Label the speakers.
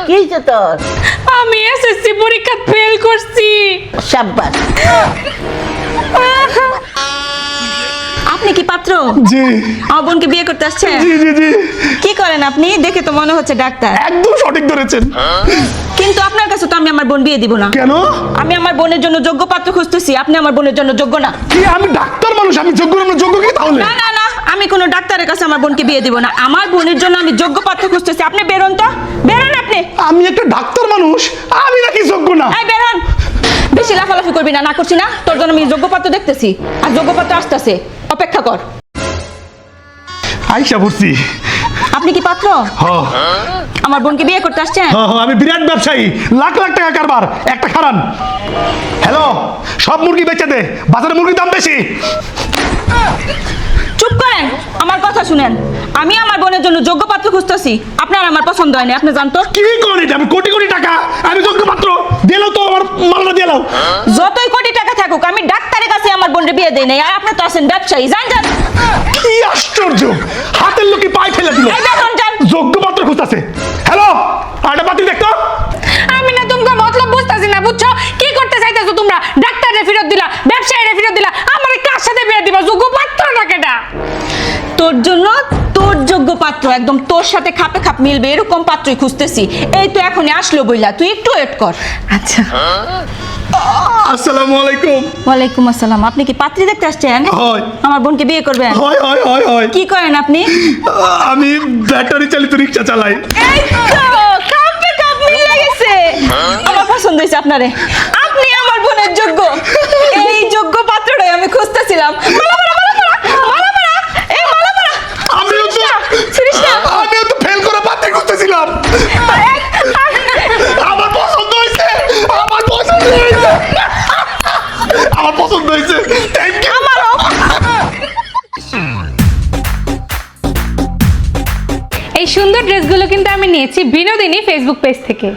Speaker 1: কি হইছে তোর?
Speaker 2: আমি এসএসসি পরীক্ষা ফেল করছি।
Speaker 1: শাবাশ।
Speaker 3: আপনি কি পাত্র?
Speaker 4: জি
Speaker 3: আমার বোনকে বিয়ে করতে আসছেন?
Speaker 4: জি জি জি
Speaker 3: কি করেন আপনি? দেখে তো মনে হচ্ছে ডাক্তার।
Speaker 4: একদম সঠিক ধরেছেন।
Speaker 3: কিন্তু আপনার কাছে তো আমি আমার বোন বিয়ে দিব না।
Speaker 4: কেন?
Speaker 3: আমি আমার বোনের জন্য যোগ্য পাত্র খুঁজতেছি, আপনি আমার বোনের জন্য যোগ্য না।
Speaker 4: কি আমি ডাক্তার মানুষ, আমি যোগ্য না? যোগ্য কি তাহলে?
Speaker 3: না না না, আমি কোনো ডাক্তারের কাছে আমার বোনকে বিয়ে দিব না। আমার বোনের জন্য আমি যোগ্য পাত্র খুঁজতেছি। আপনি বেরোন তো, বেরোন আপনি।
Speaker 4: আমি একটা ডাক্তার মানুষ, আমি নাকি যোগ্য না?
Speaker 3: এই বেরোন, বেশি লাফালাফি করবি না। না করছি না, তোর জন্য আমি যোগ্য পাত্র দেখতেছি, আর যোগ্য পাত্র আসতেছে, অপেক্ষা কর।
Speaker 4: আইসা পড়ছি।
Speaker 3: আপনি কি পাত্র?
Speaker 4: হ
Speaker 3: আমার বোনকে বিয়ে করতে আসছেন?
Speaker 4: হ হ, আমি বিরাট ব্যবসায়ী, লাখ লাখ টাকা কারবার। একটা খারান। হ্যালো, সব মুরগি বেচে দে, বাজারে মুরগির দাম বেশি।
Speaker 3: চুপ করেন, আমার কথা শুনেন। আমি আমার বোনের জন্য যোগ্য পাত্র খুঁজতেছি, আপনার আমার পছন্দ হয়নি, আপনি জানতো।
Speaker 4: কি করেন এটা? আমি কোটি কোটি টাকা, আমি যোগ্য পাত্র। দিলাও তো আমার মালটা দিলাও।
Speaker 3: যতই কোটি টাকা থাকুক, আমি ডাক্তারের কাছে আমার বোনের বিয়ে দেই নাই, আর আপনি তো আছেন ব্যবসায়ী। জান জান।
Speaker 4: কি আশ্চর্য, হাতের লোকে পায়ে ফেলে দিল।
Speaker 3: এই বেতন যান।
Speaker 4: যোগ্য পাত্র খুঁজতেছে। হ্যালো, আটা পাতি দেখতো।
Speaker 2: আমি না তোমাকে মতলব বুঝতাছি না, বুঝছো? কি করতে চাইতেছো তোমরা? ডাক্তারে ফেরত দিলা, ব্যবসায়ীরে ফেরত দিলা, আমারে কার সাথে বিয়ে দিবা? যোগ্য পাত্র না কেডা?
Speaker 3: তোর জন্য তোর যোগ্য পাত্র, একদম তোর সাথে খাপে খাপ মিলবে এরকম পাত্রই খুঁজতেছি। এই তো এখনই আসলো বইলা, তুই একটু ওয়েট কর।
Speaker 2: আচ্ছা।
Speaker 4: আসসালামু আলাইকুম।
Speaker 3: ওয়ালাইকুম আসসালাম। আপনি কি পাত্রী দেখতে আসছেন?
Speaker 4: হয়
Speaker 3: আমার বোনকে বিয়ে করবেন?
Speaker 4: হয় হয় হয় হয়।
Speaker 3: কি করেন আপনি?
Speaker 4: আমি ব্যাটারি চালিত রিক্সা চালাই।
Speaker 3: এই তো খাপে খাপ মিলে গেছে। আমার পছন্দ হয়েছে আপনারে, আপনি আমার বোনের যোগ্য। এই যোগ্য পাত্রটাই আমি খুঁজতেছিলাম।
Speaker 4: আমিও তো ফেল করে পাত্রী খুঁজতেছিলাম। আমার পছন্দ হয়েছে, আমার পছন্দ হয়েছে, আমার পছন্দ হয়েছে। Thank you.
Speaker 2: এই সুন্দর ড্রেসগুলো কিন্তু আমি নিয়েছি বিনোদিনী ফেসবুক পেজ থেকে।